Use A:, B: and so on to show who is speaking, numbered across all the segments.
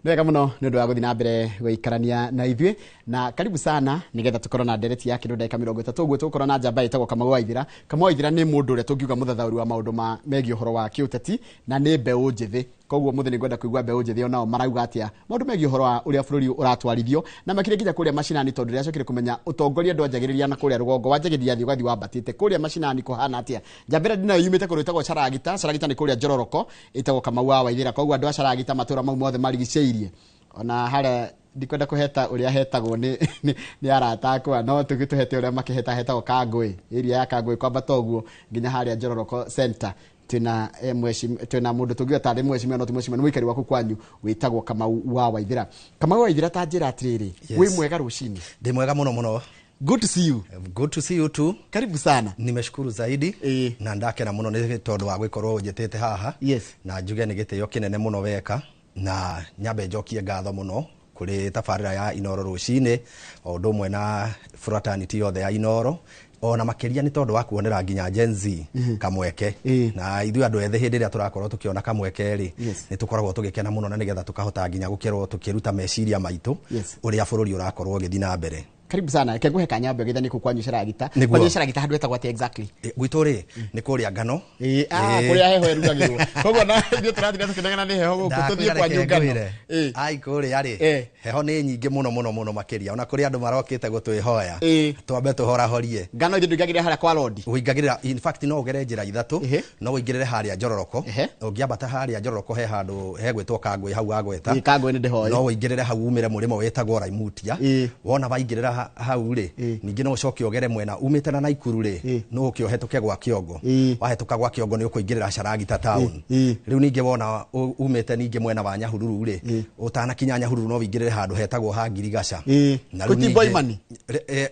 A: Ndega muno nĩ ũndũ wa gũthiĩ na mbere gũikarania na ithuĩ na karibu sana nigetha tukorwo na ndereti ya kĩndũ ndagĩka 30 ũguo tũkorwo na njamba ĩtagwo Kamau Waithĩra. Kamau Waithĩra nĩ mũndũ ũrĩa tũngiuga mũthathaũri wa maũndũ megiĩ ũhoro wa kĩũteti na nĩ mbeũ njĩthĩ. Koguo mũthĩ nĩngwenda kũigua mbeũ njĩthĩ onao marauga atĩa maũndũ megiĩ ũhoro wa ũrĩa bũrũri ũratwarithio na makĩria nginya kũrĩa macinani, tondũ rĩrĩa acokire kũmenya ũtongoria ndwanjagĩrĩria na kũrĩa rũgongo, wanjagĩrĩria thĩ ũgathi wambatĩte kũrĩa macinani kũhana atĩa. Njambĩra ndinayo yumĩte kũrĩa ĩtagwo Caragita. Caragita nĩ kũrĩa Njororoko, ĩtagwo Kamau wa Waithĩra. Koguo andũ a Caragita matũra mau mothe marigicĩirie ona harĩa ndikwenda kuheta uria hetagwo ni arata akwa, no tũgĩtũhete uria makĩhetagwo Kangũĩ, area ya Kangũĩ kwambata ũguo nginya harĩa Njororoko center. Twina mũndũ tũngiuga tarĩ mheshimiwa no ti mheshimiwa, nĩ mũikari waku kwanyu wĩtagwo Kamau wa Waithĩra. Kamau wa Waithĩra, ta njĩra atĩrĩrĩ, wĩ mwega rũcinĩ?
B: Ndĩ mwega muno muno.
A: Good to see you.
B: Good to see you too.
A: Karibu sana.
B: Nimeshukuru zaidi na ndakena muno nĩ tondũ wa gũkorwo njĩtĩte haha.
A: Yes.
B: Na njuge nĩ gĩtĩo kĩnene muno weka na nyambe njokie ngatho muno kũrĩ tabarĩra ya Inooro rũcinĩ, o ũndũ ũmwe na fraternity yothe ya Inooro, ona makĩria nĩ tondũ wa kuonera nginya Gen Z kamweke. Na ithuĩ andũ ethĩ hĩndĩ ĩrĩa tũrakorwo tũkĩona kamweke rĩ, nĩ tũkoragwo tũgĩkena muno na nĩgetha tũkahota nginya gũkorwo tũkĩruta meciria maitũ ũrĩa bũrũri ũrakorwo ũgĩthiĩ na mbere.
A: Karibu sana. Kenguhe kanyambe githa niko kwanyu Caragita. Kwanyu Caragita handu etagwo ati exactly?
B: Gwitũ rĩ nĩ kũrĩa Ngano.
A: Kũrĩa heho erugagĩrwo. Koguo na ithuĩ tũrathiĩ tũkĩnegena nĩ heho gũkũ tũthiĩ kwanyu Ngano.
B: Ai kũrĩa rĩ heho nĩ nyingĩ muno makĩria, ona kũrĩa andũ marokĩte gũtwĩhoya twambe tũhorahorie. Ngano ithuĩ ndũingagĩrĩra harĩa kwa Lord. Ũingagĩrĩra, in fact no ũgere njĩra ithatũ, no ũingĩrĩre harĩa Njororoko, ũngĩambata harĩa Njororoko he handũ hegwĩtwo Kangũĩ hau agweta.
A: Kangũĩ nĩ ndĩhoĩ.
B: No ũingĩrĩre hau umĩre mũrĩmo wĩtagwo Raimutia. Wona waingĩrĩra hau rĩ, ningĩ no ũcoke ũgere mwena umĩte na Naikuru rĩ, no ũkĩohetũke gwa Kĩongo. Wahetũka gwa Kĩongo nĩ ũkũingĩrĩra Caragita town. Rĩu ningĩ wona umĩte ningĩ mwena wa Nyahururu rĩ, ũtanakinya Nyahururu no ũingĩrĩre handũ hetagwo ha Ngirigaca. Na rĩu ningĩ Boimani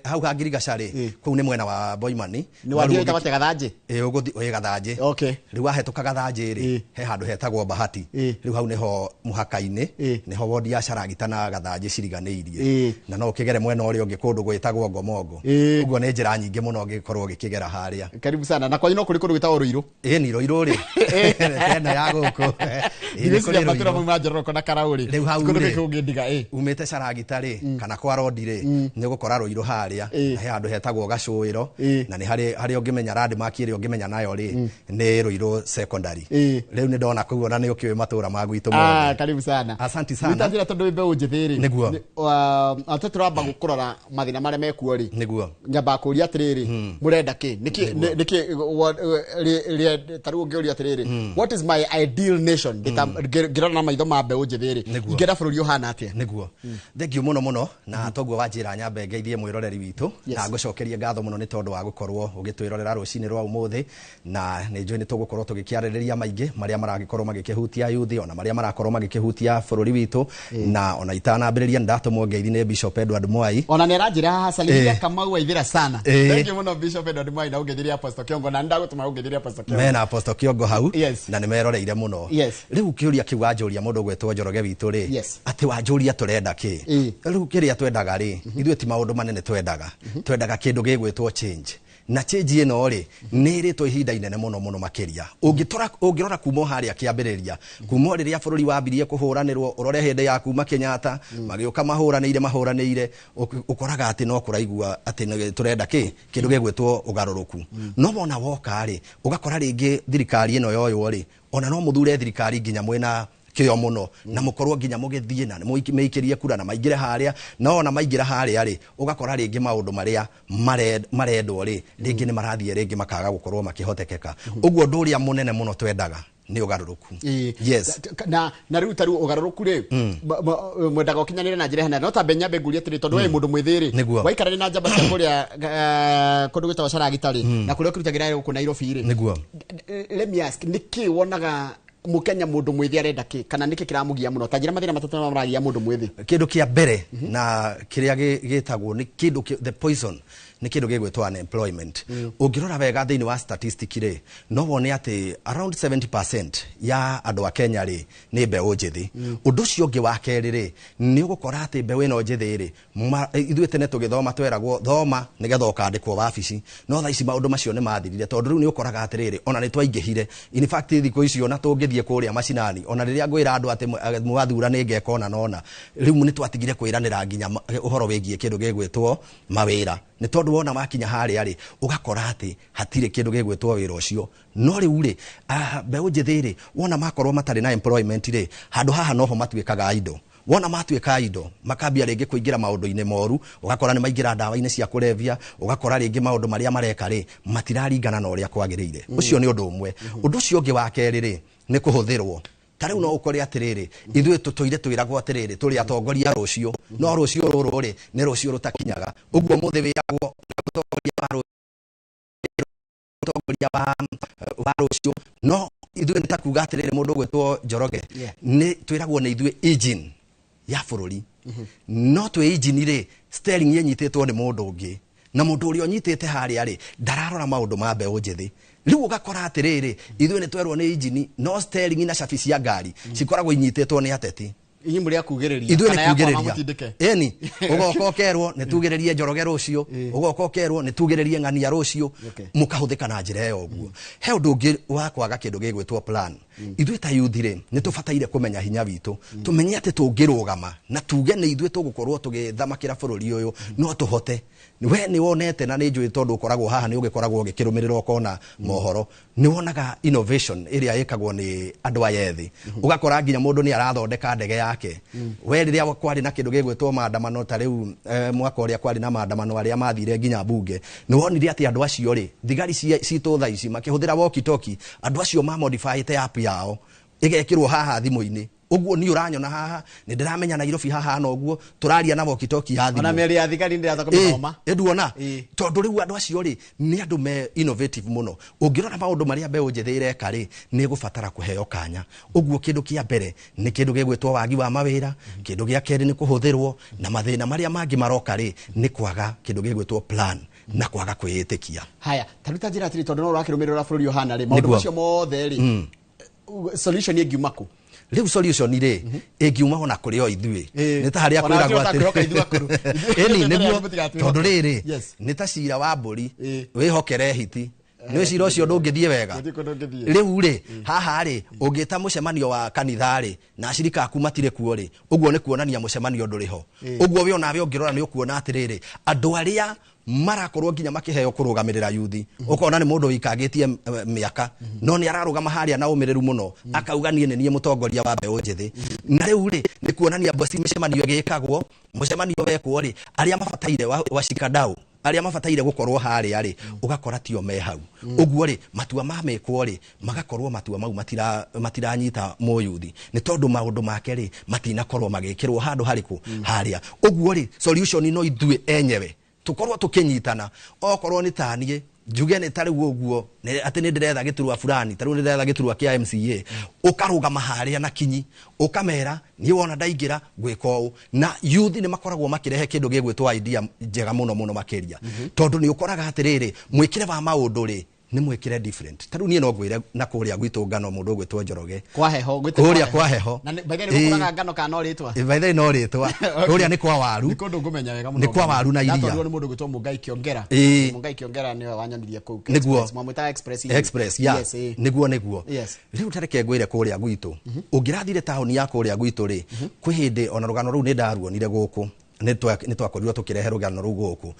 B: hau ha Ngirigaca rĩ, kũu nĩ mwena wa Boimani.
A: Nĩ wathiĩ ĩtagwo Gathanjĩ?
B: Ũgũthiĩ Gathanjĩ. Okay. Rĩu wahetũka Gathanjĩ rĩ, he handũ hetagwo Bahati. Rĩu hau nĩho mũhaka-inĩ, nĩho wodi ya Caragita na Gathanjĩ ciriganĩirie. Na no ũkĩgere mwena ũrĩa ũngĩ kũndũ gwĩtagwo Ngomongo. Ũguo nĩ njĩra nyingĩ mũno ũngĩkorwo ũgĩkĩgera harĩa. Karibu sana. Na kwanyu no kũrĩ kũndũ gwĩtagwo Rũirũ? Nĩ Rũirũ rĩ. Tena ya gũkũ. Nĩ
A: matũra mau ma Njororoko na Karaũrĩ.
B: Rĩu hau
A: rĩ ũngĩndiga
B: umĩte Caragita rĩ kana kwa Rodi rĩ, nĩ ũgũkora Rũirũ harĩa, he handũ hetagwo Gacũĩro, na nĩ harĩa ũngĩmenya landmark ĩrĩa ũngĩmenya nayo rĩ nĩ Rũirũ secondary. Rĩu nĩ ndona kũu ona nĩ ũkĩũĩ matũra ma gwitũ mothe. Karibu sana. Asante sana.
A: Nĩtanjĩra tondũ wĩ mbeũ njĩthĩ rĩ, nĩguo tũramba gũkũrora mathĩna marĩa mekuo rĩ, nĩguo nyamba kũria atĩrĩrĩ, mũrenda kĩ? Nĩkĩ tarĩu ũngĩũria atĩrĩrĩ, what is my ideal nation? Ngĩrora na maitho ma mbeũ njĩthĩ rĩ, ingĩenda bũrũri ũhana atĩa? Nĩguo thengio mũno na toguo wanjĩra nyambe ngeithie mwĩroreri witũ na ngũcokerie ngatho mũno nĩ tondũ wa gũkorwo ũgĩtwĩrorera rũcinĩ rwa ũmũthĩ, na nĩ njũĩ nĩ tũgũkorwo tũgĩkĩarĩrĩria maingĩ marĩa maragĩkorwo magĩkĩhutia yuthi, ona marĩa marakorwo magĩkĩhutia bũrũri witũ, na ona itanambĩrĩria ndatũmwo ngeithi nĩ Bishop Edward Mwai. Ona nĩ aranjĩra haha salimia Kamau Waithĩra sana. Thengio mũno Bishop Edward Mwai na ũngeithirie Apostle Kĩongo, na ndagũtũma ũngeithirie Apostle Kĩongo. Mena Apostle Kĩongo hau na nĩ meroreire mũno. Rĩu kĩũria kĩu wanjũria mũndũ gwĩtwo Njoroge witũ rĩ, atĩ wanjũria tũrenda kĩ? Rĩu kĩrĩa twendaga rĩ, ithuĩ ti maũndũ manene twendaga kĩndũ gĩgwĩtwo change. Na change ĩno rĩ nĩ ĩrĩtwo ihinda inene mũno makĩria. Ũngĩrora kuma harĩa kĩambĩrĩria, kuma rĩrĩa bũrũri wambirie kũhũranĩrwo, ũrore hĩndĩ ya kuma Kenyatta magĩũka mahũranĩire, ũkoraga atĩ no kũraigua atĩ tũrenda kĩ? Kĩndũ gĩgwĩtwo ũgarũrũku. No wona woka rĩ, ũgakora rĩngĩ thirikari ĩno yoywo rĩ, ona no mũthure thirikari nginya mwena kĩo mũno na mũkorwo nginya mũgĩthiĩ na meikĩrie kura na maingĩre harĩa, no ona maingĩra harĩa rĩ, ũgakora rĩngĩ maũndũ marĩa marendwo rĩ rĩngĩ nĩ marathiĩ rĩngĩ makaga gũkorwo makĩhotekeka. Ũguo ũndũ ũrĩa mũnene mũno twendaga nĩ ũgarũrũku. Yes. Na rĩu tarĩu ũgarũrũku rĩ, mwendaga ũkinyanĩre na njĩra hana, no ta nyambe ngũrie atĩrĩ, tondũ we mũndũ mwĩthĩ rĩ, waikarania na njamba cia kũrĩa kũndũ gwĩtagwo Caragita rĩ, na kũrĩa ũkĩrutagĩra gũkũ Nairobi rĩ, nĩguo let me ask, nĩkĩ wonaga Mukenya mũndũ mwĩthĩ arenda kĩ, kana nĩkĩ kĩramũgia mũno? Ta njĩra mathĩna matatũ maragia mũndũ mwĩthĩ. Kĩndũ kĩa mbere na kĩrĩa gĩtagwo nĩ kĩndũ the poison
B: nĩ kĩndũ gĩgwĩtwo unemployment. Ũngĩrora wega thĩinĩ wa statistic rĩ, no wone atĩ around 70% ya andũ a Kenya rĩ nĩ mbeũ njĩthĩ. Ũndũ ũcio ũngĩ wa kerĩ rĩ, nĩ ũgũkora atĩ mbeũ ĩno njĩthĩ rĩ, ithuĩ tene tũgĩthoma tweragwo thoma nĩgetha ũkandĩkwo wabici, no thaa ici maũndũ macio nĩ mathirire, tondũ rĩu nĩ ũkoraga atĩrĩrĩ, ona nĩ twaingĩhire. In fact thikũ icio ona tũngĩthiĩ kũrĩa macinani, ona rĩrĩa ngwĩra andũ atĩ mwathura nĩ ngeka ona nona, rĩu nĩ twatigire kwĩranĩra nginya ũhoro wĩgiĩ kĩndũ gĩgwĩtwo mawĩra. Nĩ tondũ wona wakinya harĩa rĩ, ũgakora atĩ hatirĩ kĩndũ gĩgwĩtwo wĩra ũcio. No rĩu rĩ, mbeũ njĩthĩ rĩ, wona makorwo matarĩ na employment rĩ, handũ haha noho matuĩkaga indo. Wona matuĩka indo, makambia rĩngĩ kũingĩra maũndũ-inĩ moru, ũgakora nĩ maingĩra ndawa-inĩ cia kũrevia, ũgakora rĩngĩ maũndũ marĩa mareka rĩ, matiraringana na ũrĩa kwagĩrĩire. Ũcio nĩ ũndũ ũmwe. Ũndũ ũcio ũngĩ wa kerĩ rĩ, nĩ kũhũthĩrwo. Tarĩu no ũkore atĩrĩrĩ, ithuĩ tũtũire twĩragwo atĩrĩrĩ, tũrĩ atongoria rũciũ, no rũciũ rũrũ rĩ, nĩ rũciũ rũtakinyaga. Ũguo mũthĩ wĩragwo ũtongoria wa rũciũ, no ithuĩ nĩ ta kuga atĩrĩrĩ, mũndũ ũgwĩtwo Njoroge, nĩ twĩragwo nĩ ithuĩ engine ya bũrũri. No twĩ engine rĩ, steering ĩnyitĩtwo nĩ mũndũ ũngĩ, na mũndũ ũrĩa ũnyitĩte harĩa rĩ, ndararora maũndũ ma mbeũ njĩthĩ. Rĩu ũgakora atĩrĩrĩ, ithuĩ nĩ twerwo nĩ engine, no steering na cabi cia ngari cikoragwo inyitĩtwo nĩ ateti.
A: Inyi muri akugĩrĩria
B: ithuĩ nĩ kugĩrĩria. Eni ũgoka ũkerwo nĩ tugĩrĩrie Njoroge rũciũ, ũgoka ũkerwo nĩ tugĩrĩrie Ng'ania rũciũ, mũkahũthĩka na njĩra ĩyo ũguo. He ũndũ ũngĩ wa kwaga kĩndũ gĩgwĩtwo plan. Ithuĩ ta youth rĩ, nĩ tũbataire kũmenya hinya witũ, tũmenye atĩ tũngĩrũgama na tuge nĩ ithuĩ tũgũkorwo tũgĩthamakĩra bũrũri ũyũ, no tũhote. We nĩ wonete na nĩ njũĩ tondũ ũkoragwo haha nĩ ũgĩkoragwo ũgĩkĩrũmĩrĩra ũkona mohoro, nĩ wonaga innovation ĩrĩa ĩkagwo nĩ andũ aya ethĩ. Ũgakora nginya mũndũ nĩ arathondeka ndege yake. We rĩrĩa kwarĩ na kĩndũ gĩgwĩtwo maandamano, ta rĩu mwaka ũrĩa kwarĩ na maandamano arĩa mathire nginya bunge, nĩ wonire atĩ andũ acio rĩ, thigari citũ thaa ici makĩhũthĩra walkie talkie, andũ acio ma modify app yao ĩgekĩrwo haha thimũ-inĩ. Ũguo nĩ ũranyona haha, nĩ ndĩramenya Nairobi haha na ũguo tũraria na walkie talkie ya thimũ.
A: Ona mĩario ya thigari ndĩrataka kũmĩthoma.
B: Nduona tondũ rĩu andũ acio rĩ, nĩ andũ me innovative mũno. Ũngĩrora maũndũ marĩa mbeũ njĩthĩ ĩreka rĩ, nĩ gũbatara kũheo kanya. Ũguo kĩndũ kĩa mbere nĩ kĩndũ gĩgwĩtwo wagi wa mawĩra, kĩndũ gĩa kerĩ nĩ kũhũthĩrwo, na mathĩna marĩa mangĩ maroka rĩ, nĩ kwaga kĩndũ gĩgwĩtwo plan na kwaga kwĩĩtĩkia.
A: Haya, taruta njĩra atĩrĩ, tondũ no ũrakĩrũmĩrĩra bũrũri ũhana rĩ, maũndũ macio mothe rĩ, solution ĩngiuma kũ?
B: Rĩu solution rĩ, ĩngiuma ona kũrĩ o ithuĩ. Nĩ ta harĩa kwĩragwo atĩ ĩni nĩguo, tondũ rĩrĩ nĩ ta cira wa mbũri wĩhokere hiti, nĩ cira ũcio ndũngĩthiĩ wega. Rĩu rĩ, haha rĩ, ũngĩta mũcemanio wa kanitha rĩ, na acirika aku matirĩ kuo rĩ, ũguo nĩ kuonania mũcemanio ndũrĩ ho. Ũguo we onawe ũngĩrora nĩ ũkuona atĩrĩrĩ, andũ arĩa marakorwo nginya makĩheo kũrũgamĩrĩra yuthi, ũkona nĩ mũndũ wĩkangĩtie mĩaka, no nĩ ararũgama harĩa na ũmĩrĩru mũno, akauga niĩ nĩ niĩ mũtongoria wa mbeũ njĩthĩ. Na rĩu rĩ, nĩ kuonania bosi mĩcemanio ĩgĩkagwo, mũcemanio wekwo rĩ, arĩa mabataire washikadau, arĩa mabataire gũkorwo harĩa rĩ, ũgakora tio me hau. Ũguo rĩ, matua mamekwo rĩ, magakorwo matua mau matiranyita mũyuthi, nĩ tondũ maũndũ make rĩ, matinakorwo magĩkĩrwo handũ harĩkũ harĩa. Ũguo rĩ, solution no ithuĩ enyewe tukorwo tukinyitana. Okorwo nĩ taniĩ njuge nĩ tarĩ ũguo atĩ nĩ ndĩretha gĩturwa fulani, tarĩ nĩ ndĩretha gĩturwa kĩa MCA, ũkarũgama harĩa na kinyi ũkamera niĩ wona ndaingĩra gwĩka ũũ. Na youth nĩ makoragwo makĩrehe kĩndũ gĩgwĩtwo idea njega mũno mũno makĩria, tondũ nĩ ũkoraga atĩrĩrĩ, mwĩkĩre wa maũndũ rĩ, nĩ mwĩkĩre different. Tarĩu niĩ no ngwĩre na kũrĩa gwitũ Ngano mũndũ ũgwĩtwo Njoroge,
A: kwa heho
B: kũrĩa kwa heho,
A: na baitha nĩ gũkoraga Ngano kana no rĩtwa,
B: baitha no rĩtwa, kũrĩa nĩ kwa waru,
A: nĩ kũndũ ngũmenya wega mũno,
B: nĩ kwa waru na iria.
A: Ndatwarwo nĩ mũndũ ũgwĩtwo Mũngai Kĩongera. Mũngai Kĩongera nĩwe wanyonirie kũu
B: Express,
A: mwamwĩta Express
B: nĩguo. Rĩu tareke ngwĩre kũrĩa gwitũ, ũngĩrathire taũni ya kũrĩa gwitũ rĩ, kwĩ hĩndĩ ona rũgano rũu nĩ ndaruonire gũkũ, nĩ twakorirwo tũkĩrehe rũgano rũu gũkũ.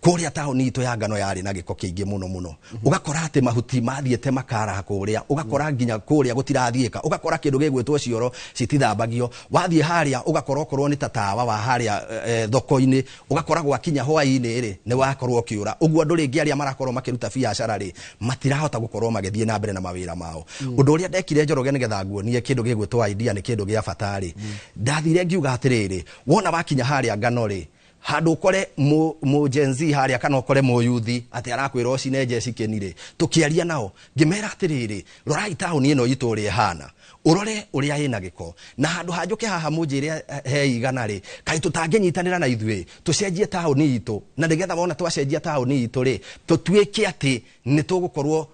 B: Kũrĩa taũni itũ ya Ngano yarĩ na gĩko kĩingĩ mũno mũno. Ũgakora atĩ mahuti mathiĩte makaraha kũrĩa, ũgakora nginya kũrĩa gũtirathiĩka, ũgakora kĩndũ gĩgwĩtwo cioro citithambagio. Wathiĩ harĩa ũgakora okorwo nĩ tawa wa harĩa thoko-inĩ, ũgakora gwakinya hwaĩ-inĩ rĩ, nĩ wakorwo ũkĩũra. Ũguo andũ rĩngĩ arĩa marakorwo makĩruta biacara rĩ, matirahota gũkorwo magĩthiĩ na mbere na mawĩra mao. Ũndũ ũrĩa ndekire Njoroge nĩgetha nguonie kĩndũ gĩgwĩtwo idea nĩ kĩndũ gĩa bata rĩ, ndathire ngiuga atĩrĩrĩ, wona wakinya harĩa Ngano rĩ, handu kore mu Gen Z haria kana kore mu youth ati arakwira ocine jeci kenire tukiaria nao ngimera atiriri rorai town ino itu ri hana urore uria ina giko na handu hajuke haha munjire he igana ri kai tutangenyitanira na ithwe tucenjie town itu na nigetha wona twacenjia town itu ri tutuike ati ni tugukorwo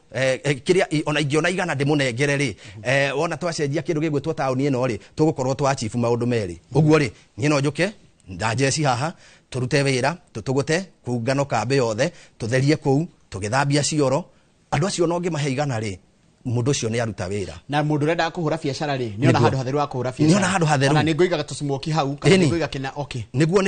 B: kiria ona ingiona igana ndimunengere ri wona twacenjia kindu gigwitwo town ino ri tugukorwo twa chief maundu meri uguo ri ni no njuke ndajeci haha turute wira tutugute kungano kambe yothe tutherie kuu tugithambia cioro andu acio no ngimahe igana ri mundu cio ni aruta wira
A: na mundu renda kuhura biashara ri ni ona handu hatheru wa kuhura biashara
B: ni ona handu hatheru
A: na ni ngoiga gatusumoki hau kana ni ngoiga kina okay
B: niguo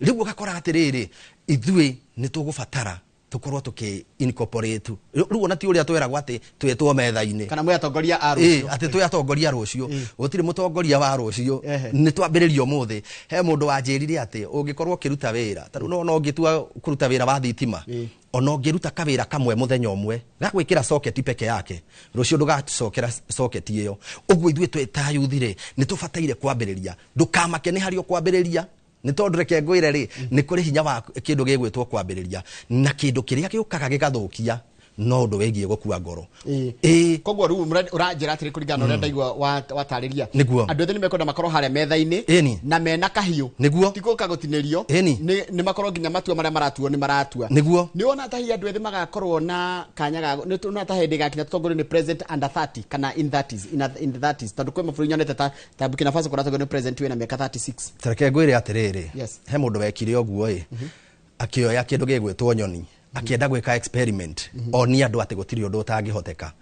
B: riu gakora atiriri ithwe ni tugubatara tukorwo tuki incorporate riu ona ti uria tweragwo ati twetwo metha-ini
A: kana mwe atongoria a rucio
B: ati twe atongoria rucio gutiri mutongoria wa rucio ni twambiririo muthi he mundu wanjirire ati ungikorwo kiruta wira taru no ngitua kuruta wira wa thitima ono ngiruta kawira kamwe muthenya umwe gagwikira socket peke yake rucio ndugacokera socket iyo uguo ithwe tweta yuthire ni tubataire kwambiriria ndukamake ni hario kwambiriria ni tondu reke ngwire ri ni kuri hinya wa kindu gigwitwo kwambiriria na kindu kiria giukaga gigathukia no ndu wegie gukua ngoro
A: koguo riu uranjira atiri kuringana uria ndaigua watariria andu othe ni mekwenda makorwo haria metha-ini na mena kahiu tikuka gutinirio ni makorwo nginya matua maria maratuo ni maratua ni wona ta hi andu othe magakorwo na kanya ga ni tuna ta hindi gakinya tutongorio ni president under 30 kana in the 30s tondu kwe maburi nyonete ta Burkina Faso kora tutongorio ni president wina miaka 36
B: tareke ngwire atiriri he mundu wekire oguo akioya kindu gigwitwo nyoni akienda gwika experiment oni andu ati gutiri undu utangihoteka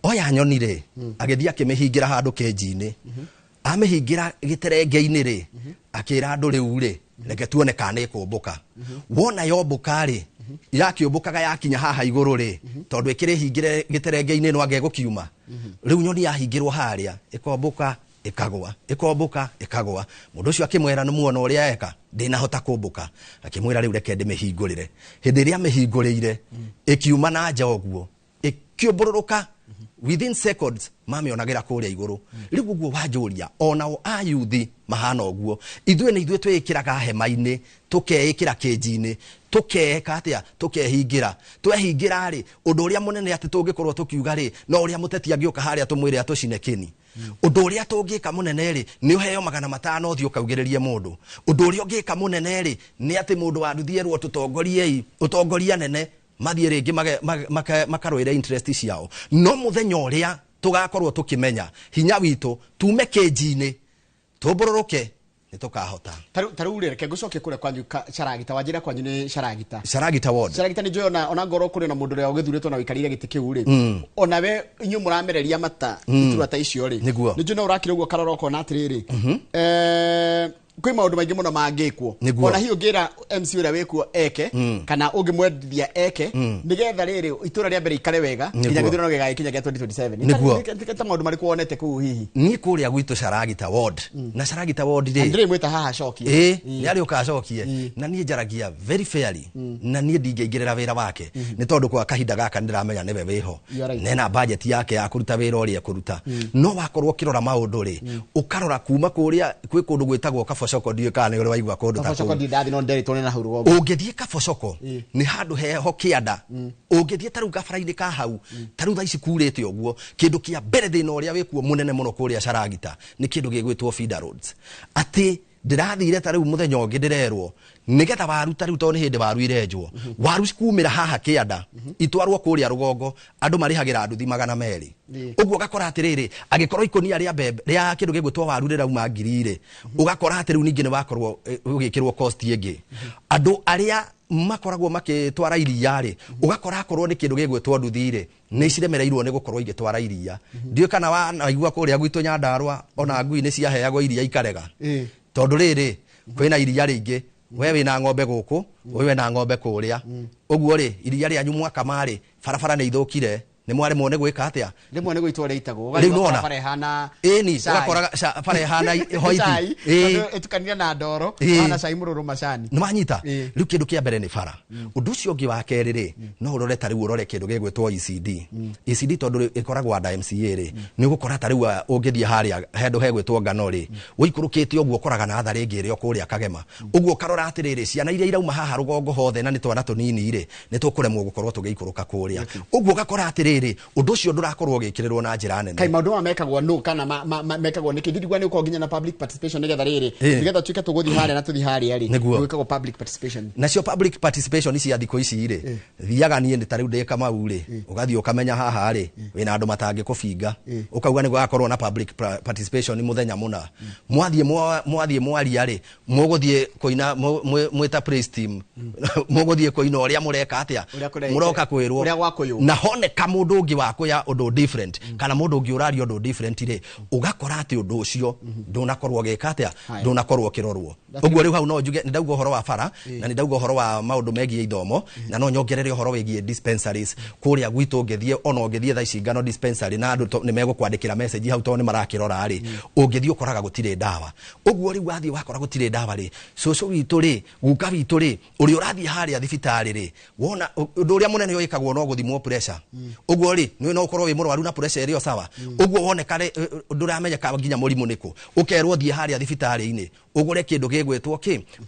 B: oya nyoni ri agithia akimihingira handu kenji-ini amihingira giterenge-ini ri akira andu riu ri reke tuone kana ikumbuka wona yombuka ri yakiumbukaga yakinya haha iguru ri tondu ikiri hingire giterenge-ini no agegukiuma riu nyoni yahingirwo haria ikombuka ikagwa ikombuka ikagwa mundu ucio akimwera ni muona uria eka ndinahota kumbuka akimwira riu reke ndimihingurire hindi ria mihingurire ikiuma na nja oguo ikiumbururuka within seconds mamionagira kuria iguru riu guo wanjuria onao ayuthi mahana oguo ithwe ni ithwe twikiraga hema-ini tukeikira kenji-ini tukeka atia tukehingira twehingira ri undu uria munene ati tungikorwo tukiuga ri no uria muteti angioka haria tumwire atucine kini undu uria tungika munene ri ni uheo 500 uthio kaugiririe mundu undu uria ungika munene ri ni ati mundu waruthierwo tutongorie utongoria nene mathie ringi makarwire interest ciao no muthenya uria tugakorwo tukimenya hinya witu tume kenji-ini tubururuke ni tukahota
A: taru reke ngucoke kure kwanyu Charagita wajira kwanyu ni
B: Charagita ward
A: Charagita ni joyo ona ngoro kure na mundu ria ugithuritwo na wikarire giti kiu ri ona we inyu muramereria mata iturwa ta icio ri ni jona urakire uguo karoroko na atiriri kwi maundu maingi muno mangikwo ona hiyo ngira MC uria wikuo eke kana ungimwendithia eke nigetha riri itura ria mbere ikare wega nginya githurano gigakinya gya 2027 nikata maundu mari kuonete ku hihi
B: ni kuria gwitu Charagita ward na Charagita ward ri
A: ndire mwita haha cokie
B: ni ari ukacokie na nie njaragia very fairly na nie ndingeingirira wira wake ni tondu kwa kahinda gaka ndiramenya niwe wiho nena budget yake ya kuruta wira uria kuruta no wakorwo kirora maundu ri ukarora kuma kuria kwi kundu gwitagwo Kabocoko ndiye kana uri waigua kundu ta
A: Kabocoko ndathi no nderi tone na huru
B: ungithie Kabocoko ni handu heho kianda ungithie taru gabara-ini ka hau taru tha ici kurite oguo kindu kia mbere thina uria wikuo munene muno kuria Charagita ni kindu gigwitwo feeder roads ati ndirathire ta riu muthenya ungi ndirerwo nigetha waru ta riu to ni hindi waru irenjwo waru cikumira haha kianda itwarwo kuria rugongo andu marihagira nduthi 200 uguo gakora atiriri agikorwo ikonia ria bebe ria kindu gigwitwo waru rirauma ngirire ugakora ati riu ningi ni wakorwo ugikirwo cost ingi andu aria makoragwo makitwara iria ri ugakora akorwo ni kindu gigwitwo nduthi ri ni ciremereirwo ni gukorwo igitwara iria ndio kana waigua kuria gwitu Nyandarua ona ngui ni ciaheagwo iria ikarega tondu riri kwina iria ringi we wina ng'ombe guku we wina ng'ombe kuria uguo ri iria ria nyu mwaka mari barabara ni ithukire nĩ mwaremwo nĩ gwĩka atia
A: rĩmwe nĩ gũitwo rĩitagwo
B: rĩu nona
A: barehana
B: ni ũgakora barehana hoiti
A: ĩtukanire na ndoro na cai mũrũrũ macani
B: nĩ manyita rĩu kĩndũ kĩa mbere nĩ bara ũndũ ũcio ũngĩ wa kerĩ rĩ no ũrore ta rĩu ũrore kĩndũ gĩgwĩtwo ECD tondũ ĩkoragwo anda MCA rĩ nĩ ũgũkora ta rĩu ũngĩthiĩ harĩa handũ hegwĩtwo Ngano rĩ ũikũrũkĩte ũguo ũkoraga na tharĩ ĩngĩ ĩrĩ o kũrĩa Kagema ũguo karora atĩrĩrĩ ciana iria irauma haha rũgongo hothe na nĩ twana tũnini rĩ nĩ tũkũremwo gũkorwo tũgĩikũrũka kũrĩa ũguo ũgakora atĩrĩrĩ ũndũ ũcio ndũrakorwo ũgĩkĩrĩrwo na njĩra nene
A: kai maũndũ ma mekagwo no kana mekagwo nĩ kĩndigwa nĩ ũkorwo nginya na public participation nĩgetha rĩrĩ nĩgetha tuĩke tũgũthiĩ harĩa na tũthiĩ harĩa rĩ gwĩkagwo public participation
B: nacio public participation cia thikũ ici rĩ thiaga niĩ nĩ ta rĩu ndĩ Kamau rĩ ũgathiĩ ũkamenya haha rĩ wĩna andũ matangĩkũbinga ũkauga nĩ gũgakorwo na public participation mũthenya mũna mwathiĩ mwaria rĩ mũgũthiĩ kũina mwĩta praise team mũgũthiĩ kũina ũrĩa mũreka atĩa mũroka kwĩrwo na honeka mũndũ ũngĩ wakwĩa ũndũ different kana mũndũ ũngĩ ũraria ũndũ different rĩ ũgakora atĩ ũndũ ũcio ndũnakorwo gĩka atĩa ndũnakorwo kĩrorwo ũguo rĩu hau no njuge ndauga ũhoro wa bara na nĩ ndauga ũhoro wa maũndũ megiĩ ithomo na no nyongerere ũhoro wĩgiĩ dispensaries kũrĩa gwitũ ũngĩthiĩ ona ũngĩthiĩ thaa ici Ngano dispensary na andũ nĩ megũkwandĩkĩra message hau tondũ nĩ marakĩrora rĩ ũngĩthiĩ ũkoraga gũtirĩ ndawa ũguo rĩu wathiĩ wakora gũtirĩ ndawa rĩ cũcũ witũ rĩ guka witũ rĩ ũrĩa ũrathiĩ harĩa thibitarĩ rĩ wona ũndũ ũrĩa mũnene wĩkagwo no gũthimwo pressure ũguo rĩ nĩ no ũkorwo wĩ mũrwaru na pressure ĩrĩ o sawa ũguo woneka ndũramenyeka nginya mũrimũ nĩkũ ũkerwo thiĩ harĩa thibitarĩ-inĩ ũgũre kĩndũ gĩgwĩtwo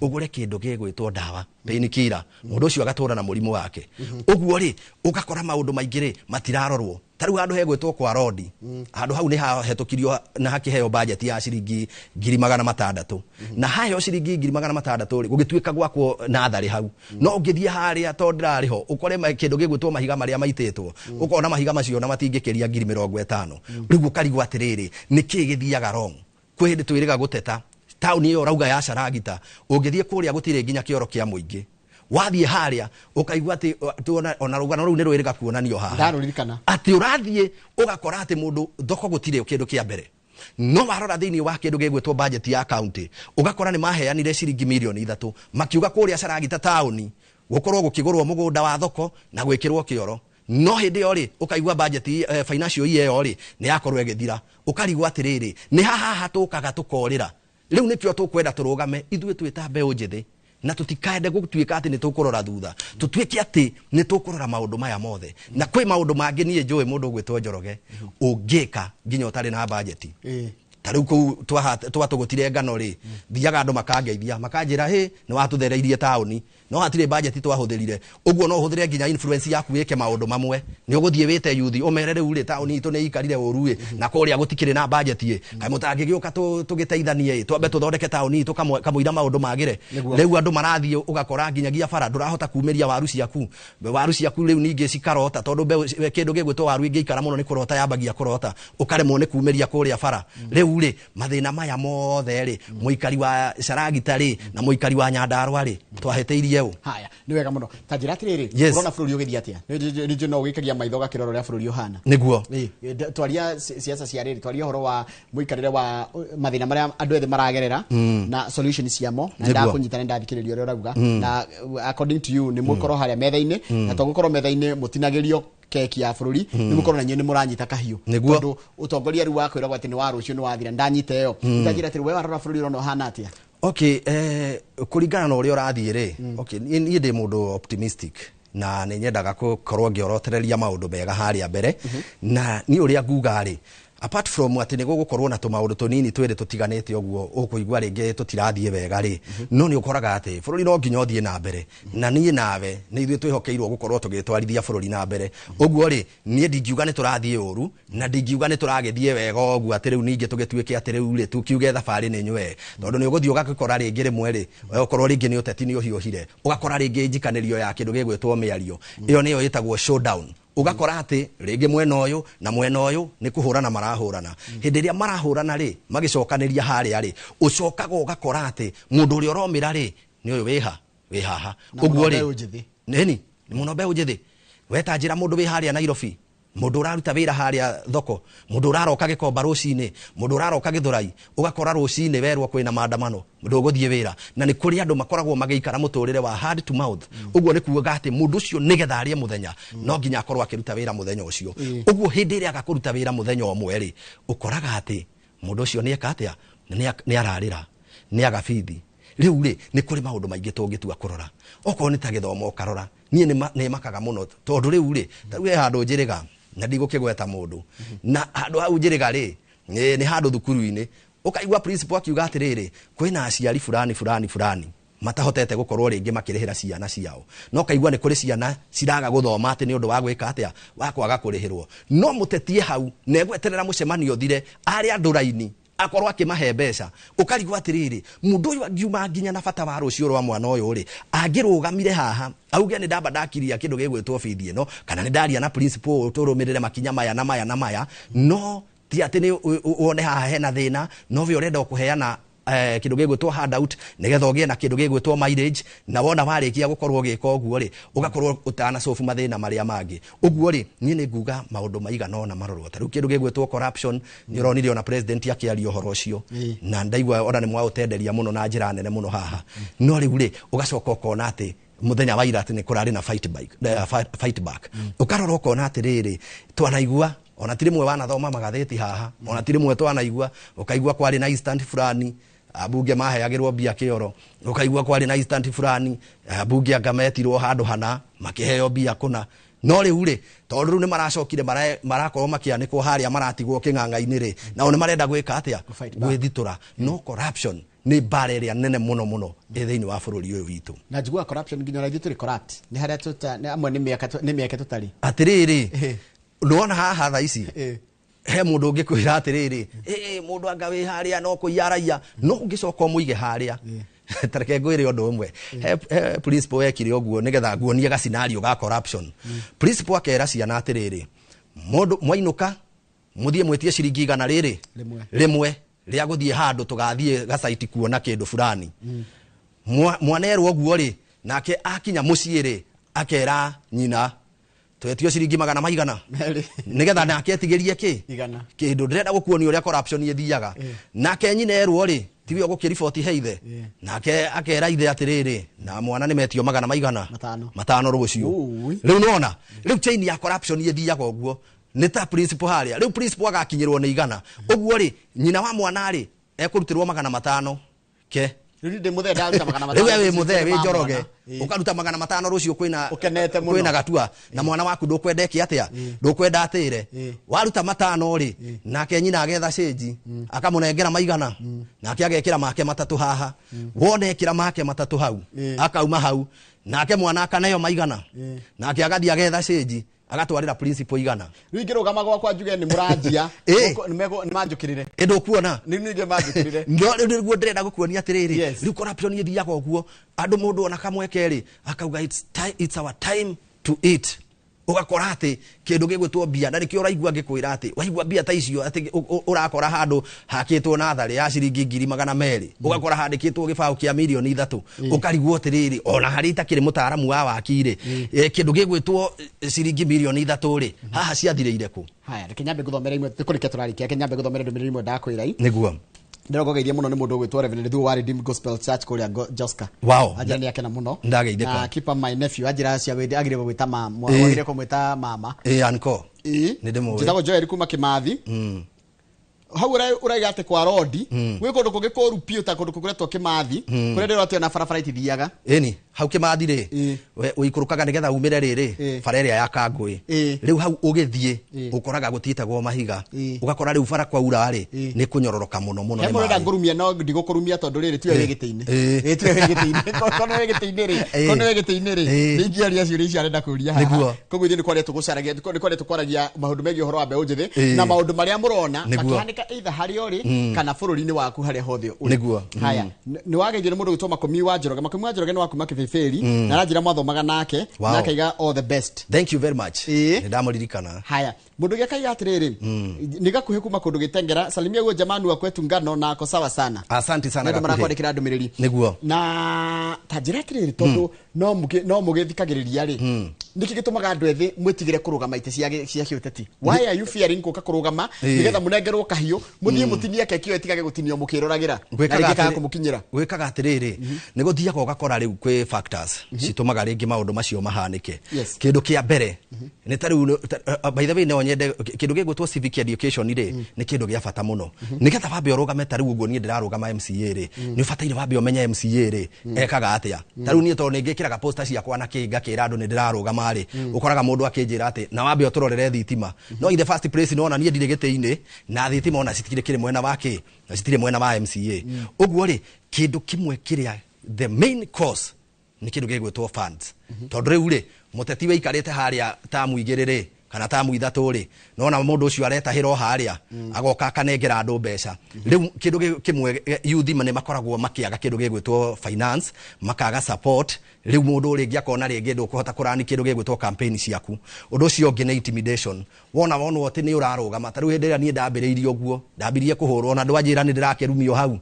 B: ũgũre kĩndũ gĩgwĩtwo ndawa painkiller mũndũ ũcio agatũra na mũrimũ wake ũguo rĩ ũgakora maũndũ maingĩ rĩ matirarorwo tarĩu handũ hegwĩtwo kwa rodi handũ hau nĩ hahetũkirio na hakĩheo budget ya ciringi 600,000 na haheo ciringi 600,000 rĩ gũgĩtuĩka gwakwo natharĩ hau no ũngĩthiĩ harĩa tondũ ndĩrarĩ ho ũkore kĩndũ gĩgwĩtwo mahiga marĩa maitĩtwo ũkona mahiga macio na matingĩkĩria 50,000 rĩu ũkarigwo atĩrĩrĩ nĩkĩ gĩthiaga wrong kwĩ hĩndĩ twĩrĩga gũteta taũni ĩyo rauga ya Caragita ũngĩthiĩ kũrĩa gũtirĩ nginya kĩoro kĩa mũingĩ wathiĩ harĩa ũkaigua atĩ ona rũgano rũu nĩ rwĩrĩga kuonanio haha atĩ ũrathiĩ ũgakora atĩ mũndũ thoko gũtirĩ kĩndũ kĩa mbere no warora thĩinĩ wa kĩndũ gĩgwĩtwo budget ya county ũgakora nĩ maheanire ciringi mirioni 3 makiuga kũrĩa Caragita taũni gũkorwo gũkĩgũrwo mũgũnda wa thoko na gwĩkĩrwo kĩoro no hĩndĩ ĩyo rĩ ũkaigua budget financial ĩyo rĩ nĩ yakorwo ĩgĩthira ũkarigwo atĩrĩrĩ nĩ haha tũkaga tũkorĩra rĩu nĩkĩo tũkwenda tũrũgame ithuĩ twĩta mbeũ njĩthĩ na tutikaende gũtuĩka atĩ nĩ tũkũrora thutha tũtuĩke atĩ nĩ tũkũrora maũndũ maya mothe na kwĩ maũndũ mangĩ niĩ njũĩ mũndũ ũgwĩtwo Njoroge ũngĩka nginya ũtarĩ na budget tarĩu kũu twatũgũtire Ngano rĩ thiaga andũ makangeithia makanjĩra nĩ watũthereirie taũni no hatirĩ budget twahũthĩrire ũguo no ũhũthĩre nginya influence yaku wĩke maũndũ mamwe nĩ ũgũthiĩ wĩte yuthi ũmere rĩu rĩ taũni itũ nĩ ikarire ũru na kũrĩa gũtikĩrĩ na budget kaĩ mũtangĩgĩũka tũgĩteithanie twambe tũthondeke taũni itũ kamũira maũndũ magĩre rĩu andũ marathiĩ ũgakora nginyagia bara ndũrahota kumĩria waru ciaku rĩu ningĩ cikarota tondũ kĩndũ gĩgwĩtwo waru ingĩikara mũno nĩ kũrota yambagia kũrota ũkaremwo nĩ kumĩria kũrĩa bara rĩu rĩ mathĩna maya mothe rĩ mũikari wa Caragita rĩ na mũikari wa Nyandarua rĩ twahĩtĩirie
A: haya nĩ wega mũno ta njĩra atĩrĩrĩ ũrona bũrũri ũgĩthiĩ atĩa nĩ no ũgĩkagia maitho gakĩrora ũrĩa bũrũri ũhana
B: nĩguo
A: twaria siasa cia rĩrĩ twaria ũhoro wa mũikarĩre wa mathĩna marĩa andũ ethĩ maragerera na solution ciamo na ndakũnyita nĩ ndathikĩrĩria ũrĩa ũrauga na according to you nĩ mũkorwo harĩa metha-inĩ na tũgũkorwo metha-inĩ mũtinagĩrio keki ya bũrũri nĩ mũkorwo na nyinyi nĩ mũranyita kahiũ tondũ ũtongoria rĩu wakwĩragwo atĩ nĩ wa rũciũ nĩ wathira ndanyita ĩyo ndanjĩra atĩ we warora bũrũri ũrona ũhana atĩa
B: kũringana na ũrĩa ũrathiĩ rĩ niĩ ndĩ mũndũ optimistic na nĩ nyendaga gũkorwo ngĩorotereria maũndũ mega harĩa mbere na niĩ ũrĩa nguga rĩ apart from atĩ nĩ gũgũkorwo na tũmaũndũ tũnini twĩrĩ tũtiganĩte ũguo ũkũigua rĩngĩ tũtirathiĩ wega rĩ no nĩ ũkoraga atĩ bũrũri no nginya ũthiĩ na mbere na niĩ nawe nĩ ithuĩ twĩhokeirwo gũkorwo tũgĩtwarithia bũrũri na mbere ũguo rĩ niĩ ndingiuga nĩ tũrathiĩ ũru na ndingiuga nĩ tũragĩthiĩ wega ũguo atĩ rĩu ningĩ tũgĩtuĩke atĩ rĩu rĩ tukiuge thabarĩ nĩ nywe tondũ nĩ ũgũthiĩ ũgakora rĩngĩ rĩmwe rĩ ũkorwo rĩngĩ nĩ ũteti nĩ ũhiũhire ũgakora rĩngĩ njikanĩrio ya kĩndũ gĩgwĩtwo mĩario ĩyo nĩyo ĩtagwo showdown ugakora ati rĩngĩ mwena ũyũ na mwena ũyũ nĩ kũhũrana marahũrana hĩndĩ ĩrĩa marahũrana rĩ magicokanĩria harĩa rĩ ũcokaga ugakora ati mũndũ ũrĩa ũromĩra rĩ nĩ ũyũ wĩ haha ũguo rĩ nĩ mũno mbeũ njĩthĩ weta njĩra mũndũ wĩ harĩa Nairobi mundu uraruta wira haria thoko, mundu uraroka Gikomba rucini, mundu uraroka Githurai, ugakora rucini werwo kwina maandamano, nduguthie wira, na ni kuri andu makoragwo magikara muturire wa hand to mouth. Uguo ni kuuga ati mundu ucio nigetha arie muthenya no nginya akorwo akiruta wira muthenya ucio. Uguo hindi ria agakuruta wira muthenya omwe ri ukoraga ati mundu ucio ni ekatia ni ararira, ni agabithi. Riu ri ni kuri maundu maingi tungitua kurora, okorwo ni ta githomo karora, nie ni makaga muno tondu riu ri taru handu njiriga na ndigukigweta mundu na handu hau njiriga ri ni handu thukuru-ini ukaigua principal akiuga atiriri kwina aciari fulani matahotete gukorwo ringi makirihira ciana ciao, no kaigua ni kuri ciana ciraga guthoma ati ni undu wa gwika atia wa kwaga kurihirwo, no mutetie hau negweterera mucemanio thire ari andu raini akorwo akimahe mbeca, ukarigwa atiriri mundu uyu angiuma nginya na bata wa rucio rwa mwana uyu ri angirugamire haha auge ni ndamba ndakiria kindu gigwitwo bithi ino kana ni ndaria na principal turumirire makinya maya na maya no ti ati ni wone haha hena thina no vi urenda kuheana kindu gigwitwo handout nigetha ugie na kindu gigwitwo mileage, na wona warikia gukorwo gika uguo ri ugakorwo utana sofu mathina maria mangi. Uguo ri ni nguga maundu maigana ona marorwo taru kindu gigwitwo corruption ni uronire ona president akiaria uhoro ucio na ndaigua ona ni mwautenderia muno na njira nene muno haha, no riu ri ugacoka ukona ati muthenya wa ira ati ni kurari na fight back ukarora ukona ati riri twanaigua ona tiri mwe wanathoma magatheti haha, ona tiri mwe twanaigua ukaigua kwari na instant fulani abunge maheagirwo mbia kioro, ukaigua kwari na instant fulani abunge angametirwo handu hana makiheo mbia kuna, no riu ri tondu ni maracokire marakorwo makianikwo haria maratigwo king'ang'a-ini ri na one marenda gwika atia gwithitura. No corruption ni bara iria nene muno thiini wa bururi uyu witu,
A: na njigua corruption nginya raithu turi corrupt ni haria ni amwe ni mieke tutari
B: atiriri nuona haha tha ici he mundu ungikwira atiriri mundu anga wi haria no kuiaraia no ungicoka muige haria tareke ngwire undu umwe he principal ekire uguo nigetha nguonie ga scenario ga corruption. Principal akera ciana atiriri mundu mwainuka muthie mwetie ciringi 100 riri rimwe ria guthie handu tugathie ga site kuona kindu fulani mwanerwo uguo ri nake akinya mucii ri akera nyina twetio ciringi 100 nigetha nake atigerie ki kindu ndirenda gukuonia uria corruption ithiaga nake nyina erwo ri tiwe gukiriboti heithe nake akera ithe atiriri na mwana ni metio 500 rucio. Riu nona riu chain ya corruption ithiaga uguo ni ta principal haria riu principal agakinyirwo ni 100 uguo ri nyina wa mwana ri ekurutirwo 500 ke
A: riu ndi muthe ndaruta 500
B: riu we muthe wi njoroge ukaruta 500 rucio kwina gatua na mwana waku ndukwenda ki atia ndukwenda atire waruta 5 ri nake nyina agetha change akamunengera 100 nake agekira make 3 haha wone ekira make 3 hau akauma hau nake mwana akaneyo 100 nake agathia agetha change agatwarira principal 100
A: riu ingirugama gwakwa njuge ni muranjia ni manjukirire
B: endo kuona
A: ni nige manjukirire
B: ndio ndirenda gukuonia atiriri riu corruption ithiaga uguo andu mundu ona kamwekeri akauga it's our time to eat ugakora ati kindu gigwitwo mbia na nikio uraigua ngikwira ati waigua mbia ta icio ati urakora handu hakitwo na thari ya ciringi 200 ugakora handikitwo gibao kia milioni 3 ukarigwo atiriri ona hari takiri mutaaramu wa wakire kindu gigwitwo ciringi milioni 3 ri haha ciathireire ku.
A: Haya Kenyambe guthomera imwe tukurike turarikia Kenyambe guthomera ndumiriri imwe ndakwira i
B: niguo
A: ndirogogeithia muno ni mundu gwitwo Reverend Thu wa Redeemed Gospel Church kuria Joska.
B: Wow,
A: ajani yake na muno
B: ndageithika
A: na keep my nephew ajira cia wende agire gwita mama agire kumwita mama
B: anko ni ndimo
A: njitagwo Joel kuma Kimathi hau uraiga ati kwa rodi gwi kundu kungikoru pio ta kundu kuguretwo Kimathi kuria ndirwo ati na barabara itithiaga
B: eni hau Kimathi ri uikurukaga nigetha umire riri fareria ya Kangui riu hau ugithie ukoraga gutiitagwo mahiga ugakora riu bara kwa ura ri ni kunyororoka muno muno
A: ni murenda ngurumia no ndigukurumia tondu riri tiwe wigitiini tiwe wigitiini kono wigitiini ri ningiaria ciuri cia arenda kuria haha koguo thi ni kware tugucaragia ni kware tukwaragia maundu megi uhoro wa mbeu njithi na maundu maria murona makihanika either hari ori kana bururi-ini waku hari hothe uri haya ni wageithio ni mundu gwitwo Makomi wa Njoroge ni wakuma Kibibiri na ranjira mwathomaga nake nakaiga all the best.
B: Thank you very much ndamuririkana.
A: Haya mundu gikaiga atiriri nigakuhe kuma kundu gitengera salimia huo jamani wa kwetu ngano na ako sawa sana.
B: Asante sana
A: ndio marakwandikira ndumiriri
B: niguo
A: na tajira atiriri tondu no mugithikagiriria ri niki gitumaga andu ethi mwitigire kurugama ite cia kiuteti. Why are you fearing kuka kurugama nigetha munengerwo kahiu muthie mutinia kekio etigage gutinio mukiruragira ngikaga kumukinyira
B: gwikaga atiriri ni guthiaga ugakora riu kwi factors citumaga ringi maundu macio mahanike kindu kia mbere ni tariu by the way no nyende kindu gigwitwo civic education ri ni kindu gia bata muno nigetha wambe urugame tariu uguo ni ndirarugama MCA ri ni bataire wambe umenye MCA ri ekaga atia tariu ni to ngikiraga poster ciakwa na kinga kira andu ni ndirarugama ri ukoraga mundu akinjira ati na wambe uturorere thitima no in the first place no ona nie ndire gite-ini na thitima ona citikire kire mwena wake na citire mwena wa MCA uguo ri kindu kimwe kiria the main cause ni kindu gigwitwo funds tondu riu ri muteti we ikarite haria tamu igirire kana tamu ithatu ri nona mundu ucio aretahira haria agoka kanengera andu mbeca riu kindu kimwe youth mane makoragwo makiaga kindu gigwitwo finance makaga support riu mundu uri ngiakona ringi ndu kuhota kurani kindu gigwitwo campaign ciaku undu ucio ngi na intimidation wonwo ati ni urarugama taru hindira ni ndambiriirie uguo ndambirie kuhurwo na ndwanjira ni ndirakerumio hau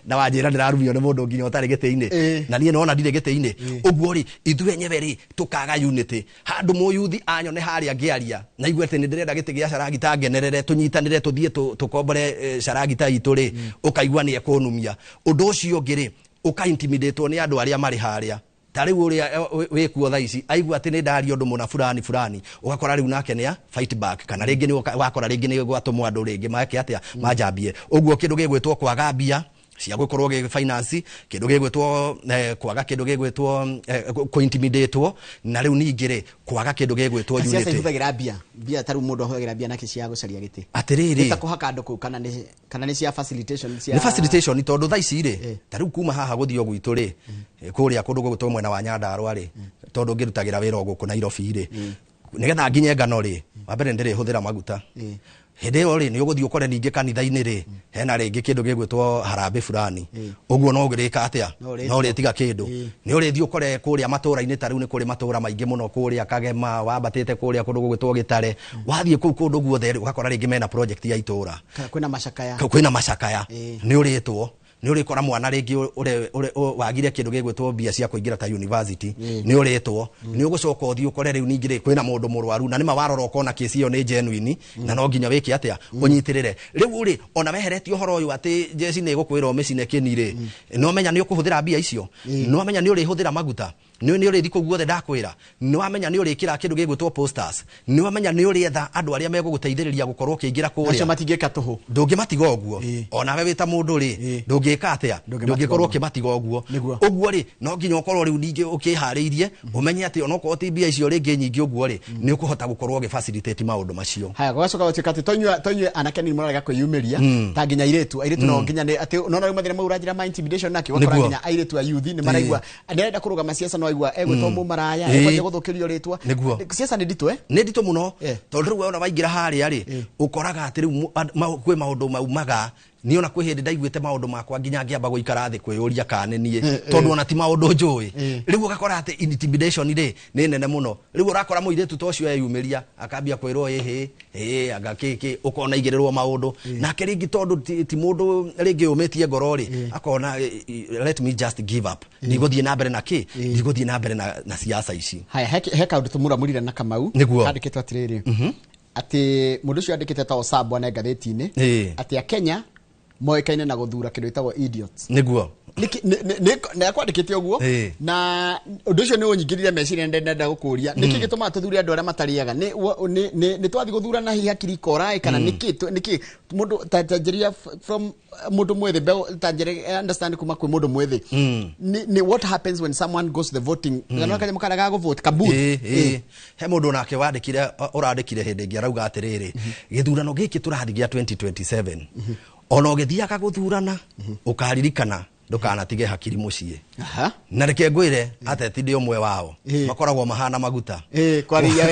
B: na wanjira ndirarumio ni mundu nginya utari gite-ini na nie nona ndire gite-ini uguo ri ithu enyewe ri tukaga unity handu mu youth anyone haria ngiaria na igwete ni ndirenda gite gia Charagita ngenerere tunyitanire tuthie tukombore Charagita itu ri ukaigwa ni ekonumia undu ucio ngiri uka intimidate ni andu aria mari haria tariu uria wikuo thaici aigua ati ni ndario ndu muna fulani ugakora riu nake ni fight back kana ringi ni wakora ringi ni gwatumwa andu ringi make atia majambie uguo kindu gigwitwo kwaga mbia cia gukorwo ge finance kindu gigwitwo kwaga kindu gigwitwo ku intimidate na riu ningire kwaga kindu gigwitwo unity
A: ciaca ithugagira mbia taru mundu ahogira mbia nake cia gucaria giti
B: atiriri
A: itakuhaka andu ku kana ni cia facilitation
B: ni facilitation tondu thaici ri taru kuma haha guthio gwitu ri kuria kundu gwitwo mwena wa Nyandarua ri tondu ngirutagira wira guku Nairobi ri nigetha nginye ngano ri wa mbere ndire huthira maguta hende yo ri ni uguthio kore ninge kanitha-ini ri hena ringi kindu gigwitwo harambe fulani uguo no girika atia no ri tiga kindu ni uri thio kore kuria matura-ini tariu ni kuri matura maingi muno kuria Kagema wambatite kuria kundu gwitwo Gitare wathie kuu kundu guothe ugakora ringi mena project ya itura kwina macakaya ni uritwo ni urikora mwana ringi ure wagire kindu gigwitwo bia cia kuingira ta university ni uritwo ni ugucoka uthio kore riu ningire kwina mundu murwaru na ni mawarora ukona kesi iyo ni genuine na no nginya wiki atia unyitirire riu uri ona weheretio horo uyu ati jeci ni gukwira omecine kinire no menya ni ukuhuthira bia icio no menya ni uri huthira maguta ni uri thiko guothe ndakwira ni wamenya ni uri kira kindu gigwitwo posters ni wamenya ni uri etha andu aria meguguteithiriria gukorwo kiingira kuria
A: acio matingika tuhu
B: ndungimatiga uguo ona we wita mundu ri ndungika atia ndungikorwo kimatiga uguo uguo ri no nginya ukorwo riu ningi ukihariirie umenye ati ona ukorwo ti bia icio ringi nyingi uguo ri ni ukuhota gukorwo ge facilitate maundu macio
A: haya gwacoka gutuika ati tonywe anake ni muraga kwiyumiria ta nginya airetu no nginya ni ati no mathira maurajira ma intimidation naki wakora nginya airetu a youth ni maraigwa ndirenda kurugama ciaca no aigwa egwetwo mu maraya egwetwo guthukirio ritwa ciaca ni nditu
B: ni nditu muno tondu riu ona waingira haria ri ukoraga ati riu kwi maundu maumaga ni ona kwihindi ndaiguite maundu makwa nginya ngiamba guikara thi kwiyuria kana nie tondu ona ti maundu njui riu ugakora ati intimidation ri ni nene muno riu urakora muiretu tocio eyumiria akambia kwirwo agakiki ukona igirirwo maundu na kiringi tondu ti mundu ringi umetie ngoro ri akona let me just give up ni guthie na mbere na ki ni guthie na mbere na siasa ici
A: haya heka undu tumura na Kamau andikitwo atiriri ati mundu ucio andikite ta Osabwa na ngatheti-ini ati a Kenya moikaine na guthura kindu itagwo idiots
B: niguo
A: ne akwandikite uguo na undu ucio ni unyingirire meciria ndenda gukuria niki gituma tuthuri andu aria matariaga ni twathi guthura na hi hakiri korai kana niki mundu tajiria from mundu mwethe tajiria understand kuma kwi mundu mwethe ni what happens when someone goes to the voting na kanya mukaraga go vote kabuth
B: he mundu nake wandikire urandikire hindi ngi arauga atiriri githurano giki turathi gia 2027 ona ugithiaga guthurana ukaririkana ndukanatige hakiri mucie na reke ngwire ateti ndi umwe wao makoragwo mahana maguta
A: kwaria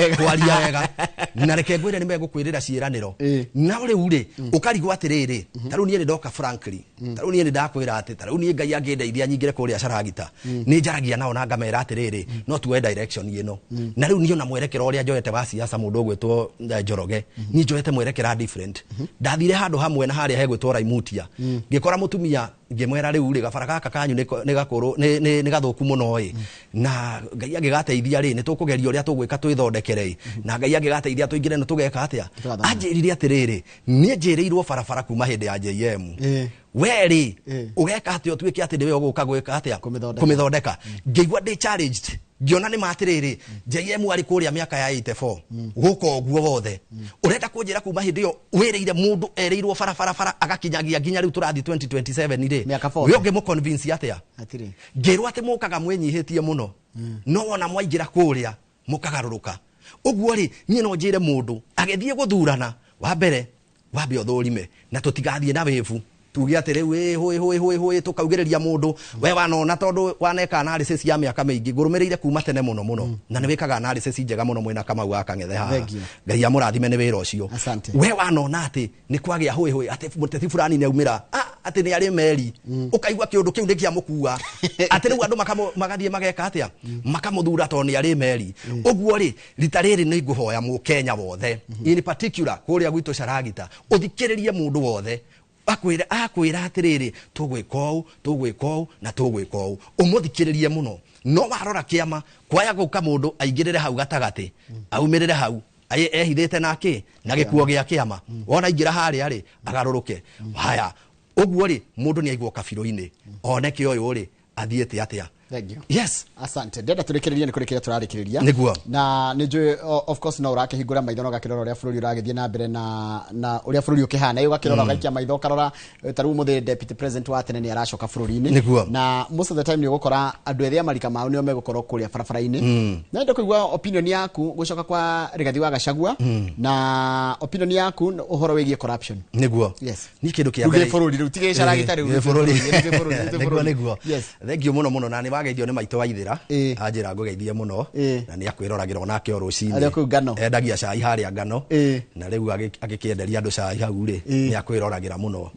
B: wega na reke ngwire ni megukwirira ciiraniro na uri uri ukarigwa atiriri taru nie ndoka frankly taru nie ndakwira ati taru nie ngai angindeithia nyingire kuria Charagita ni njaragia nao na ngamera atiriri no tuwe direction yeno na riu niona mwerekero uria njoete wa siasa mundu ugwitwo Njoroge ni njoete mwerekera different ndathire handu hamwe na haria hegwitwo Raimutia ngikora mutumia ngimwera riu ri gabara gaka kanyu ni gakuru ni gathuku muno na Ngai agigateithia ri ni tukugeria uria tugwika twithondekere na Ngai agigateithia tuingire no tugeka atia anjirire atiriri ni njiriirwo barabara kuma hindi ya JM weri ugeka atia tuike ati ndiwe uguka gwika atia kumithondeka ngigwa ndi challenged ngiona ni matiriri JM ari kuria miaka ya 84 guko guo wothe urenda kunjira kuma hindi yo wireire mundu ereirwo barabara agakinyagia nginya riu turathi 2027 ri we unge mu convince atia atiri ngirwa ati mukaga mwenyihitie muno no wona mwaingira kuria mukagaruruka uguo ri nie no njire mundu agethie guthurana wa mbere wambe uthurime na tutigathie na wevu tuge atire we hoi tukaugereria mundu we wanona tondu waneka analysis ya miaka mingi ngurumireire kuma tene muno na ni wikaga analysis njega muno mwena kama wa kangethe ha Ngai amurathime ni wira ucio we wanona ati ni kwagia hoi ati muteti fulani ni aumira ati ni ari meri ukaigwa kiundu kiu ndi kia mukua ati riu andu magathie mageka atia makamuthura to ni ari meri uguo ri rita riri ni nguhoya mu Kenya wothe in particular kuria gwitu Sharagita uthikiririe mundu wothe akwira atiriri tugwika uu na tugwika uu umuthikiririe muno no warora kiama kwaya guka mundu aingirire hau gatagati aumirire hau ehithite nake na gikuo gia kiama wona ingira haria ri agaruruke haya uguo ri mundu ni aigwo kabiru-ini oneke uyu ri athiete atia.
A: Thank you.
B: Yes.
A: Asante. Ndenda turekereria ni kurekeria turarikiria.
B: Niguo.
A: Na nijue of course na urakihingura maitho no gakirora uria bururi uragithie na mbere na uria bururi ukihana iyo gakirora gaikia maitho karora taru muthe deputy president wa tene ni aracoka bururi-ini.
B: Niguo.
A: Na most of the time ni gukora andu ethia marika mao ni megukorwo kuria barabara-ini. Na ndio kuigua opinion yaku gucoka kwa Rigathi wa Gachagua na opinion yaku uhoro wigie corruption.
B: Niguo.
A: Yes.
B: Ni kindu kia mbere.
A: Bururi rutige Sharagita riu.
B: Bururi. Niguo.
A: Yes.
B: Thank you muno na ni wageithio ni maito waithira anjira ngugeithie muno na ni akwiroragirwo onake rucini endagia cai haria Ngano na riu agikienderia andu cai hau ri ni akwiroragirwo muno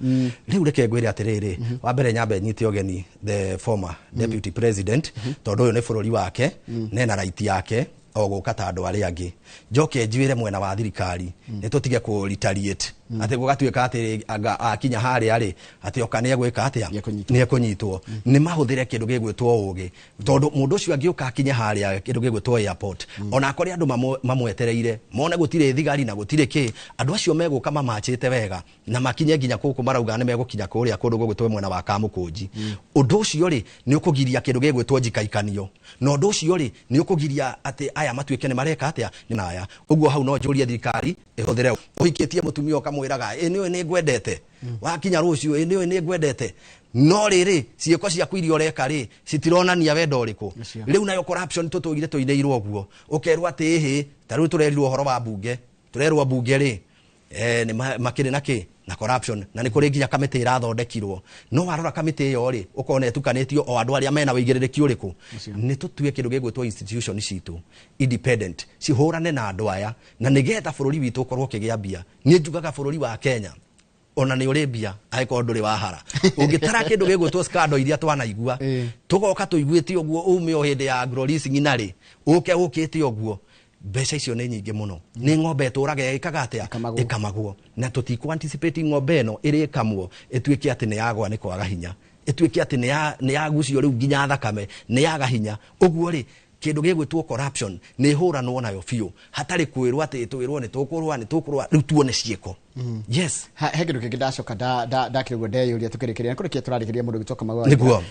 B: riu reke ngwire atiriri wa mbere nyambe nyite ogeni the former deputy president tondu uyu ni bururi wake nena right yake oguka ta andu aria angi njoke njwire mwena wa thirikari ni tutige ku retaliate ati gugatuika ati akinya haria ri ati okane egwika atia ni ekunyitwo ni mahuthire kindu gigwitwo ugi tondu mundu ucio angiuka akinya haria kindu gigwitwo airport ona akori andu mamwetereire mone gutire thigari na gutire ki andu acio meguka mamachite wega na makinye nginya kuku marauga ni megukinya kuria kundu gugwitwo mwena wa Kamukunji undu ucio ri ni ukugiria kindu gigwitwo njikaikanio no undu ucio ri ni ukugiria ati aya matuike ni mareka atia ni naya uguo hau no njurie thirikari ihuthire uhikitie mutumia kamwiraga niwe ni ngwendete wakinya rucio niwe ni ngwendete no riri ciiko ciaku irio reka ri citironania wendo riku riu nayo corruption tutugire tuineirwo guo ukerwa ati hi taru turerirwo horo wa bunge turerwa bunge ri ni makiri naki na corruption na ni kuri nginya kamiti irathondekirwo no warora kamiti iyo ri ukone tukanetio o andu aria mena wigiririki uriku ni tutue kindu gigwitwo institution citu independent cihurane na andu aya na nigetha bururi witu ukorwo kigia mbia ni njugaga bururi wa Kenya ona ni uri mbia aiko nduri wahara ungitara kindu gigwitwo scandal iria twanaigua tugoka tuiguite uguo umio hindi ya agro leasing inari ukite uguo mbeca icio ni nyingi muno ni ng'ombe turage ikaga atia ikamagwo na tutiku anticipate ng'ombe no iri kamwo etuike ati ni yagwa ni kwaga hinya etuike ati ni yagucio riu nginya thakame ni yaga hinya uguo ri kindu gigwitwo corruption ni huranwo nayo biu hatari kwirwo ati twirwo ni tukurwa riu tuone cieko. Yes.
A: He kindu kingi ndacoka ndakirwo ndeyuria tukirikiria kurikia turarikiria mundu gitoka magwa
B: niguo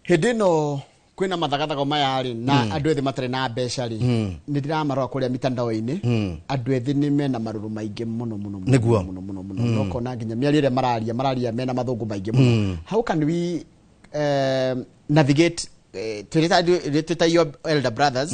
A: hindi no kwina mathagathago maya ri na andu ethi matare na mbeca ri ni ndiramarora kuria mitandao-ini andu ethi ni mena maruru maingi muno no kona nginya miaria mararia mena mathungu maingi muno. How can we navigate to your elder brothers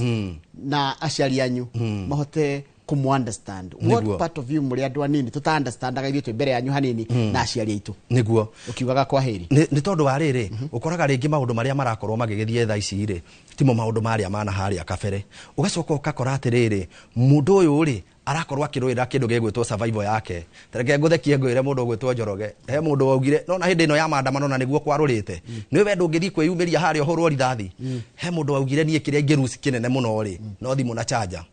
A: na aciari anyu mahote kumu-understand what part of you muri andu anini tuta-understandaga ithuĩ mbere yanyu hanini na aciari aitu
B: niguo
A: ukiugaga kwa heri
B: ni tondu wa riri ukoraga ringi maundu maria marakorwo magigithie tha ici ri timo maundu maria mana haria kabere ugacoka ukakora atiriri mundu uyu ri arakorwo akirwira kindu gigwitwo survival yake tareke nguthekie ngwire mundu gwitwo Njoroge he mundu waugire no na hindi no ya maandamano na niguo kwarurite ni we ndungithi kwiyumiria haria uhurwo rithathi he mundu waugire nie kiria ngiruci kinene muno ri no thimu na charger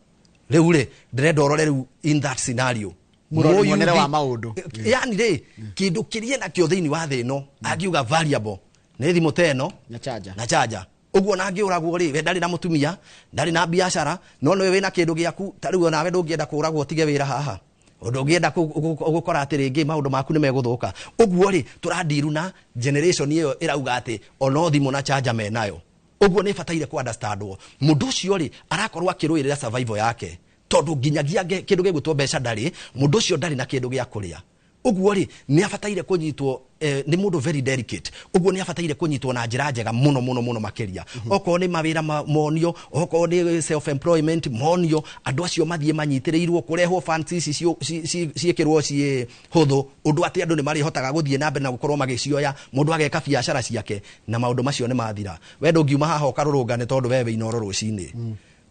B: riu ri ndirenda urore riu in that scenario
A: Muonere wa maundu.
B: Yani ri kindu kirie na kio thiini wa thi no angiuga variable ni thimu teno na charger. Uguo na ngiuragwo ri we ndari na mutumia ndari na biashara no we wina kindu giaku tariu nawe ndungienda kuragwo tige wira haha undu ungienda gukora ati ringi maundu maku ni meguthuka. Uguo ri turadiru na generation iyo irauga ati ono thimu na charger menayo. Uguo ni fataire ku understandwo mundu ucio ri arakorwo akiruirira survival yake tondu nginyagia kindu gigutwo mbeca ndari mundu ucio ndari na kindu gia kuria. Uguo ri ni afataire kunyitwo ni mundu very delicate. Uguo ni afataire kunyitwo na njira njega muno makiria. Oko ni mawira monio, oko ni self employment monio, andu acio mathie manyitirirwo kurehwo funds ici ciekirwo cie huthu undu ati andu ni mari hotaga guthie na mbere na gukorwo magicioya mundu ageka biashara ciake na maundu macio ni mathira. We ndungiuma haha ukarurungane tondu wewe inoro rucini.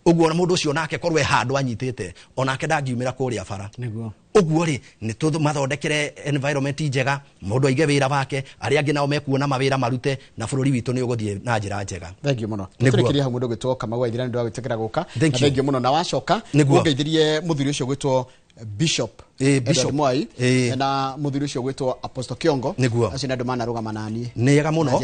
B: Uguo na mundu ucio nake korwe handu anyitite onake ndangiumira kuria bara.
A: Niguo
B: uguo ri ni tuthu mathondekere environment njega mundu aige wira wake ari angi nao mekuona mawira marute na bururi witu ni uguthie na njira njega.
A: Thank you muno. Turekeria mundu gwitwo Kamau Waithira ndu agwitekera guka. Thank you muno na wacoka ungeithirie muthuri ucio gwitwo Bishop Mwai na muthuri ucio gwitwo Apostle Kiongo acio ndu manarugama nani
B: ni yega muno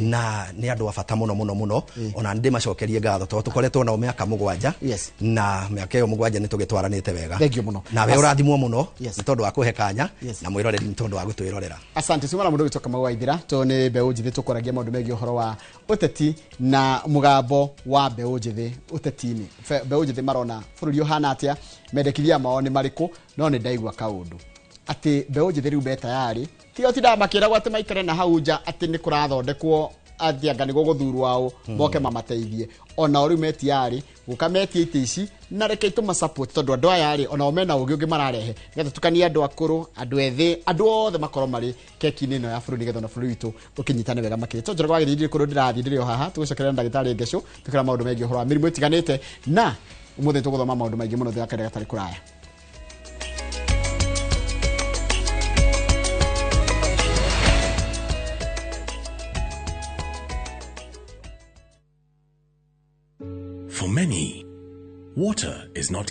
B: na ni andu abata muno ona ndi macokerie ngatho to tukoretwo na miaka 7 na miaka iyo 7 ni tugitwaranite wega.
A: Thank you muno.
B: Na we urathimwo muno ni tondu wa kuhekanya na mwiroreri ni tondu wa gutwirorera.
A: Asante simana mundu gwitwo Kamau Waithira to ni Mbeũ Njĩthĩ tukoragia maundu megi uhoro wa uteti na mugambo wa Mbeũ Njĩthĩ uteti-ini. Mbeũ Njĩthĩ marona bururi uhana atia mendekithia mao ni mariku no ni ndaigwa kaundu ati Mbeũ Njĩthĩ riu be tayari tiyo tinda makira ati maikare na hau nja ati ni kurathondekwo athianga ni guguthurwa moke mamateithie ona riu metiari gukametie itici na reke ituma support tondu andu aya ri ona omena ugi ungi mararehe getha tukania andu akuru andu ethi andu othe makoro mari keki nino ya bururi getha na bururi witu ukinyitane wega makiri to njoro gwagiriri kuru ndirathi ndirio haha tugucokerera ndagitari ngesho tukira maundu megi horo mirimu itiganite na umuthe tuguthoma maundu maigi muno thia kare gatari kuraya.
C: For many, water is not